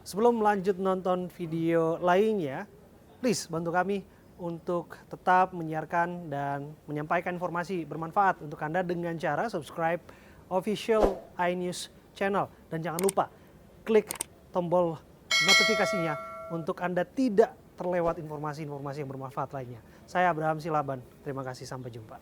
Sebelum lanjut nonton video lainnya, please bantu kami untuk tetap menyiarkan dan menyampaikan informasi bermanfaat untuk Anda dengan cara subscribe official iNews channel. Dan jangan lupa klik tombol notifikasinya untuk Anda tidak terlewat informasi-informasi yang bermanfaat lainnya. Saya Abraham Silaban, terima kasih, sampai jumpa.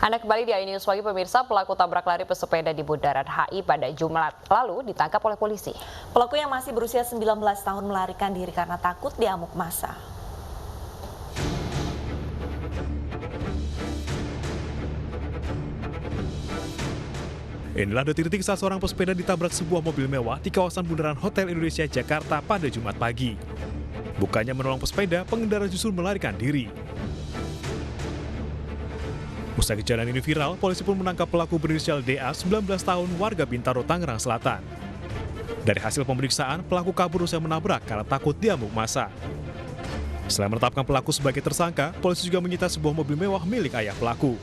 Anda kembali di iNews Pagi pemirsa. Pelaku tabrak lari pesepeda di Bundaran HI pada Jumat lalu ditangkap oleh polisi. Pelaku yang masih berusia 19 tahun melarikan diri karena takut diamuk massa. Inilah detik-detik saat seorang pesepeda ditabrak sebuah mobil mewah di kawasan Bundaran Hotel Indonesia, Jakarta pada Jumat pagi. Bukannya menolong pesepeda, pengendara justru melarikan diri. Usai kejadian ini viral, polisi pun menangkap pelaku berinisial DA, 19 tahun, warga Bintaro, Tangerang Selatan. Dari hasil pemeriksaan, pelaku kabur usai menabrak karena takut diamuk massa. Selain menetapkan pelaku sebagai tersangka, polisi juga menyita sebuah mobil mewah milik ayah pelaku.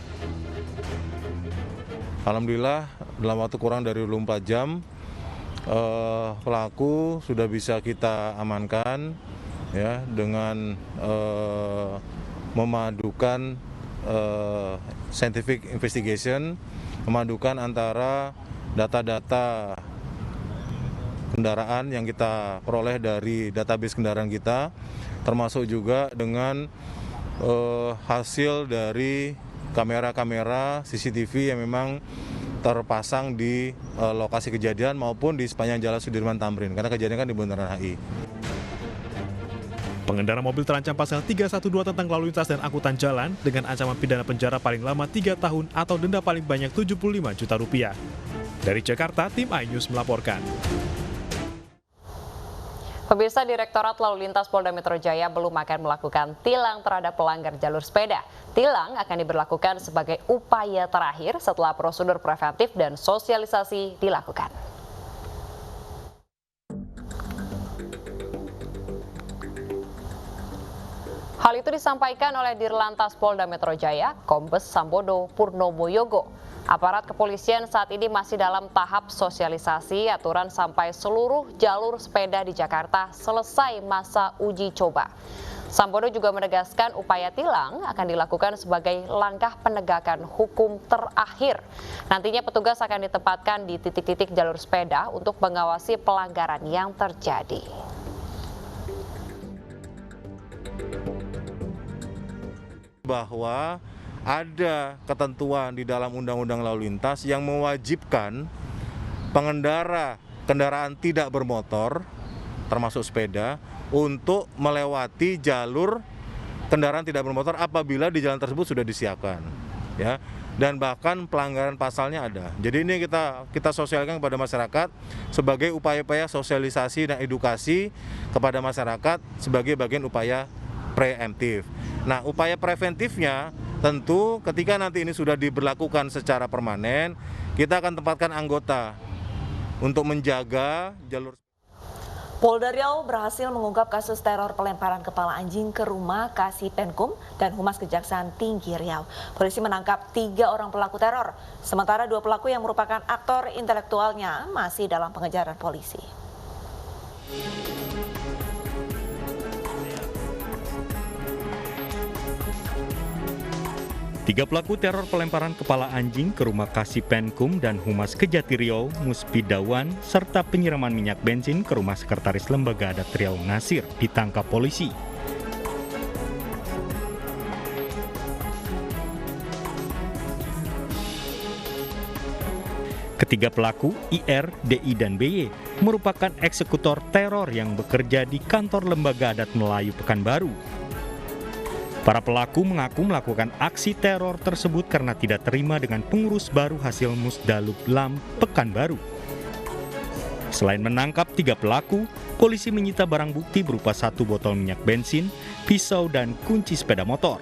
Alhamdulillah, dalam waktu kurang dari 24 jam, pelaku sudah bisa kita amankan ya, dengan memadukan scientific investigation, memadukan antara data-data kendaraan yang kita peroleh dari database kendaraan kita, termasuk juga dengan hasil dari kamera-kamera CCTV yang memang terpasang di lokasi kejadian maupun di sepanjang Jalan Sudirman Tamrin, karena kejadian kan di Bundaran HI. Pengendara mobil terancam pasal 312 tentang lalu lintas dan angkutan jalan dengan ancaman pidana penjara paling lama 3 tahun atau denda paling banyak 75 juta rupiah. Dari Jakarta, tim iNews melaporkan. Pemirsa, Direktorat Lalu Lintas Polda Metro Jaya belum akan melakukan tilang terhadap pelanggar jalur sepeda. Tilang akan diberlakukan sebagai upaya terakhir setelah prosedur preventif dan sosialisasi dilakukan. Hal itu disampaikan oleh Dirlantas Polda Metro Jaya, Kombes Sambodo Purnomo Yogo. Aparat kepolisian saat ini masih dalam tahap sosialisasi aturan sampai seluruh jalur sepeda di Jakarta selesai masa uji coba. Sambodo juga menegaskan upaya tilang akan dilakukan sebagai langkah penegakan hukum terakhir. Nantinya petugas akan ditempatkan di titik-titik jalur sepeda untuk mengawasi pelanggaran yang terjadi. Bahwa ada ketentuan di dalam Undang-Undang Lalu Lintas yang mewajibkan pengendara kendaraan tidak bermotor, termasuk sepeda, untuk melewati jalur kendaraan tidak bermotor apabila di jalan tersebut sudah disiapkan, ya. Dan bahkan pelanggaran pasalnya ada. Jadi ini kita sosialkan kepada masyarakat sebagai upaya-upaya sosialisasi dan edukasi kepada masyarakat sebagai bagian upaya preemptif. Nah, upaya preventifnya tentu ketika nanti ini sudah diberlakukan secara permanen, kita akan tempatkan anggota untuk menjaga jalur. Polda Riau berhasil mengungkap kasus teror pelemparan kepala anjing ke rumah Kasih Penkum dan Humas Kejaksaan Tinggi Riau. Polisi menangkap 3 orang pelaku teror, sementara 2 pelaku yang merupakan aktor intelektualnya masih dalam pengejaran polisi. 3 pelaku teror pelemparan kepala anjing ke rumah Kasih Penkum dan Humas Kejati Riau, Muspidawan, serta penyiraman minyak bensin ke rumah Sekretaris Lembaga Adat Riau Nasir ditangkap polisi. Ketiga pelaku, IR, DI, dan BY, merupakan eksekutor teror yang bekerja di kantor Lembaga Adat Melayu Pekanbaru. Para pelaku mengaku melakukan aksi teror tersebut karena tidak terima dengan pengurus baru hasil Musdalub Lam Pekanbaru. Selain menangkap 3 pelaku, polisi menyita barang bukti berupa 1 botol minyak bensin, pisau, dan kunci sepeda motor.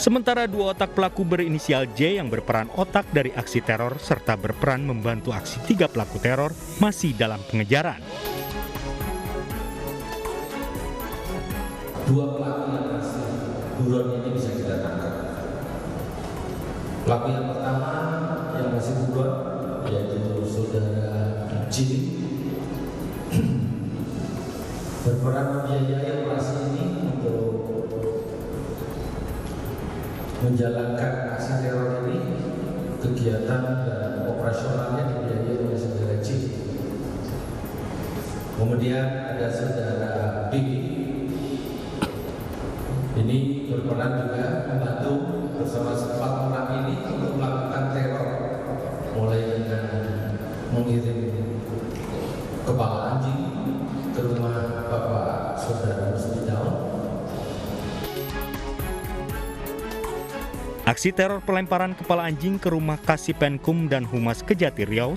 Sementara 2 otak pelaku berinisial J yang berperan otak dari aksi teror serta berperan membantu aksi 3 pelaku teror masih dalam pengejaran. dua pelaku yang masih buron ini bisa kita tangkap. Pelaku yang pertama yang masih buron yaitu saudara J berperan membiayai operasi ini untuk menjalankan aksi teror ini. Kegiatan dan operasionalnya dibiayai oleh saudara J. Kemudian ada saudara B. Ini berperan juga membantu bersama 4 orang ini untuk melakukan teror, mulai dengan mengirim kepala anjing ke rumah Bapak Saudara Muslidaun. Aksi teror pelemparan kepala anjing ke rumah Kasipenkum dan Humas Kejati Riau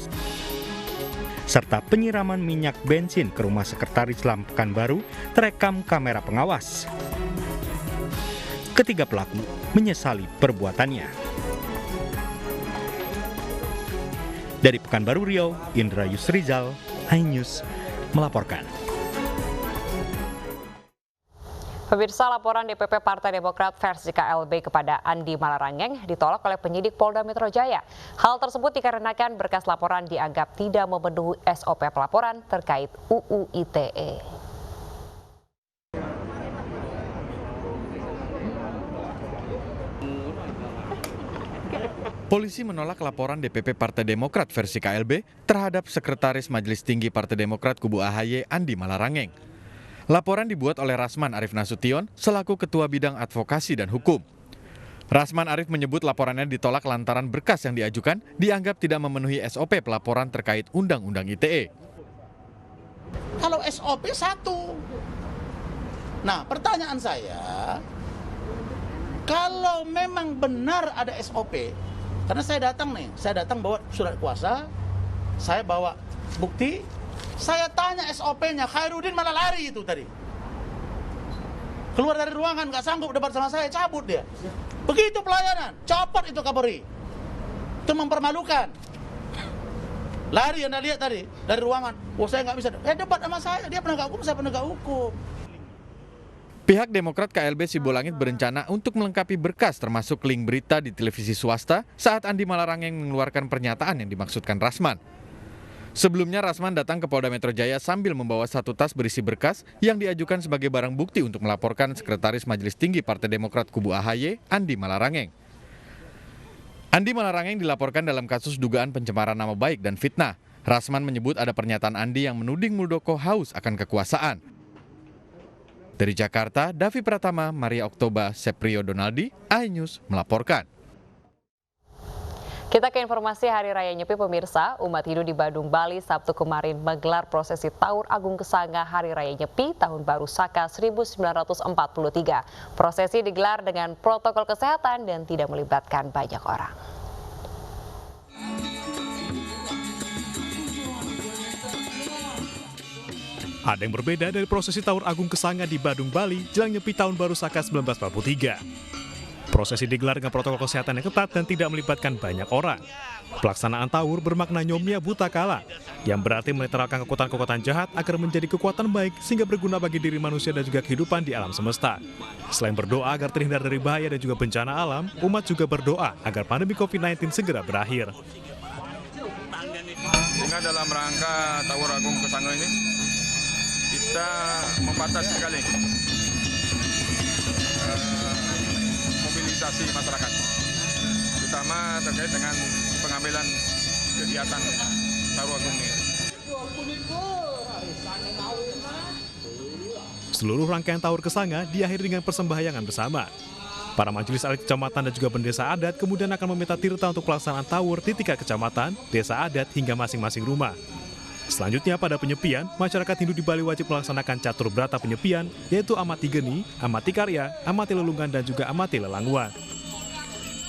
serta penyiraman minyak bensin ke rumah Sekretaris Lam Pekanbaru terekam kamera pengawas. Ketiga pelaku menyesali perbuatannya. Dari Pekanbaru Riau, Indra Yusrizal, iNews melaporkan. Pemirsa, laporan DPP Partai Demokrat versi KLB kepada Andi Malarangeng ditolak oleh penyidik Polda Metro Jaya. Hal tersebut dikarenakan berkas laporan dianggap tidak memenuhi SOP pelaporan terkait UU ITE. Polisi menolak laporan DPP Partai Demokrat versi KLB terhadap Sekretaris Majelis Tinggi Partai Demokrat Kubu AHY Andi Malarangeng. Laporan dibuat oleh Rasman Arif Nasution selaku Ketua Bidang Advokasi dan Hukum. Rasman Arif menyebut laporannya ditolak lantaran berkas yang diajukan dianggap tidak memenuhi SOP pelaporan terkait Undang-Undang ITE. Kalau SOP satu. Nah, pertanyaan saya, kalau memang benar ada SOP, karena saya datang bawa surat kuasa, saya bawa bukti, saya tanya SOP-nya, Khairuddin malah lari itu tadi. Keluar dari ruangan, nggak sanggup debat sama saya, cabut dia. Begitu pelayanan, copot itu Kapolri. Itu mempermalukan. Lari Anda lihat tadi, dari ruangan. Wah, saya nggak bisa. Debat sama saya, dia penegak hukum, saya penegak hukum. Pihak Demokrat KLB Sibolangit berencana untuk melengkapi berkas termasuk link berita di televisi swasta saat Andi Malarangeng mengeluarkan pernyataan yang dimaksudkan Rasman. Sebelumnya Rasman datang ke Polda Metro Jaya sambil membawa 1 tas berisi berkas yang diajukan sebagai barang bukti untuk melaporkan Sekretaris Majelis Tinggi Partai Demokrat Kubu AHY Andi Malarangeng. Andi Malarangeng dilaporkan dalam kasus dugaan pencemaran nama baik dan fitnah. Rasman menyebut ada pernyataan Andi yang menuding Muldoko haus akan kekuasaan. Dari Jakarta, Davi Pratama, Maria Oktoba, Seprio Donaldi, iNews melaporkan. Kita ke informasi Hari Raya Nyepi, pemirsa. Umat Hindu di Badung, Bali Sabtu kemarin menggelar prosesi Taur Agung Kesanga Hari Raya Nyepi Tahun Baru Saka 1943. Prosesi digelar dengan protokol kesehatan dan tidak melibatkan banyak orang. Ada yang berbeda dari prosesi Taur Agung Kesanga di Badung, Bali jelang Nyepi Tahun Baru Saka 1943. Prosesi digelar dengan protokol kesehatan yang ketat dan tidak melibatkan banyak orang. Pelaksanaan Taur bermakna nyomia buta kala, yang berarti menetralkan kekuatan-kekuatan jahat agar menjadi kekuatan baik sehingga berguna bagi diri manusia dan juga kehidupan di alam semesta. Selain berdoa agar terhindar dari bahaya dan juga bencana alam, umat juga berdoa agar pandemi COVID-19 segera berakhir. Sehingga dalam rangka Taur Agung Kesanga ini, kita membatasi sekali mobilisasi masyarakat, terutama terkait dengan pengambilan kegiatan Taur Agung ini. Seluruh rangkaian Taur Kesanga diakhiri dengan persembahyangan bersama. Para majelis adat kecamatan dan juga pendeta adat kemudian akan meminta tirta untuk pelaksanaan Taur di tingkat kecamatan, desa adat hingga masing-masing rumah. Selanjutnya pada penyepian, masyarakat Hindu di Bali wajib melaksanakan catur brata penyepian, yaitu amati geni, amati karya, amati lelungan, dan juga amati lelangguan.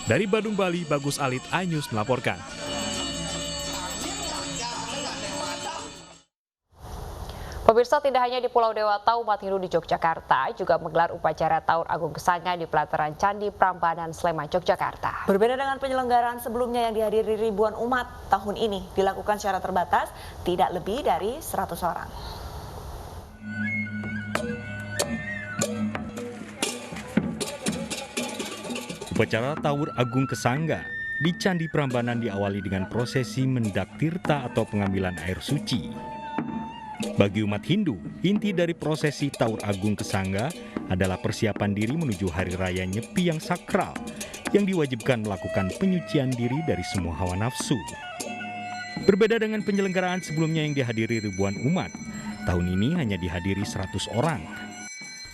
Dari Badung, Bali, Bagus Alit, iNews melaporkan. Pemirsa, tidak hanya di Pulau Dewata, umat Hindu di Yogyakarta juga menggelar upacara Taur Agung Kesanga di pelataran Candi Prambanan, Sleman, Yogyakarta. Berbeda dengan penyelenggaraan sebelumnya yang dihadiri ribuan umat, tahun ini dilakukan secara terbatas, tidak lebih dari 100 orang. Upacara Tawur Agung Kesangga di Candi Prambanan diawali dengan prosesi mendak tirta atau pengambilan air suci. Bagi umat Hindu, inti dari prosesi Tawur Agung Kesangga adalah persiapan diri menuju Hari Raya Nyepi yang sakral, yang diwajibkan melakukan penyucian diri dari semua hawa nafsu. Berbeda dengan penyelenggaraan sebelumnya yang dihadiri ribuan umat, tahun ini hanya dihadiri 100 orang.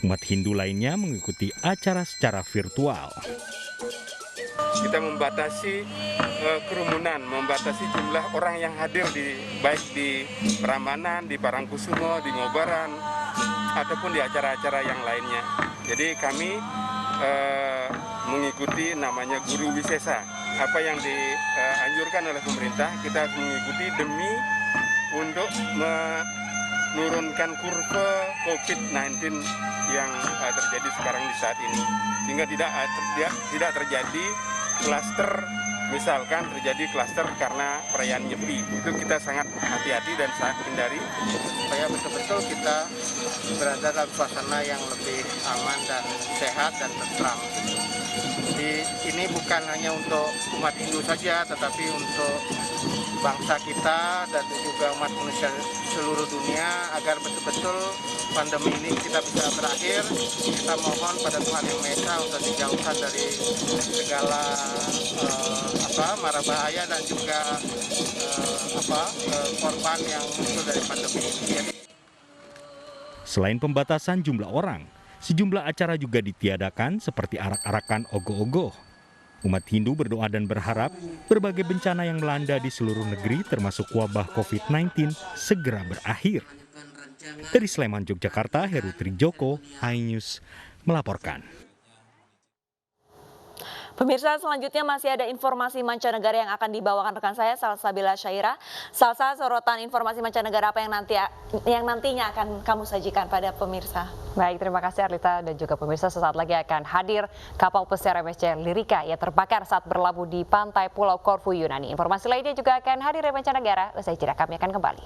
Umat Hindu lainnya mengikuti acara secara virtual. Kita membatasi kerumunan, membatasi jumlah orang yang hadir baik di Prambanan, di Parangkusumo, di Ngobaran, ataupun di acara-acara yang lainnya. Jadi kami mengikuti namanya Guru Wisesa. Apa yang dianjurkan oleh pemerintah, kita mengikuti demi untuk menurunkan kurva COVID-19 yang terjadi sekarang di saat ini. Sehingga tidak terjadi klaster, misalkan terjadi klaster karena perayaan Nyepi. Itu kita sangat hati-hati dan sangat hindari supaya betul-betul kita berada dalam suasana yang lebih aman dan sehat dan tentram. Jadi ini bukan hanya untuk umat Hindu saja, tetapi untuk bangsa kita dan juga umat manusia seluruh dunia agar betul-betul pandemi ini kita bisa berakhir. Kita mohon pada Tuhan Yang Maha Esa untuk dijauhkan dari segala mara bahaya dan juga korban yang muncul dari pandemi ini. Selain pembatasan jumlah orang, sejumlah acara juga ditiadakan seperti arak-arakan ogoh-ogoh. Umat Hindu berdoa dan berharap berbagai bencana yang melanda di seluruh negeri termasuk wabah COVID-19 segera berakhir. Dari Sleman, Yogyakarta, Heru Trijoko, iNews melaporkan. Pemirsa, selanjutnya masih ada informasi mancanegara yang akan dibawakan rekan saya Salsabila Syaira. Salsa, sorotan informasi mancanegara apa yang nantinya akan kamu sajikan pada pemirsa? Baik, terima kasih Arlita dan juga pemirsa. Sesaat lagi akan hadir kapal pesiar MSC Lirika yang terbakar saat berlabuh di pantai Pulau Korfu, Yunani. Informasi lainnya juga akan hadir dari mancanegara. Usai jeda kami akan kembali.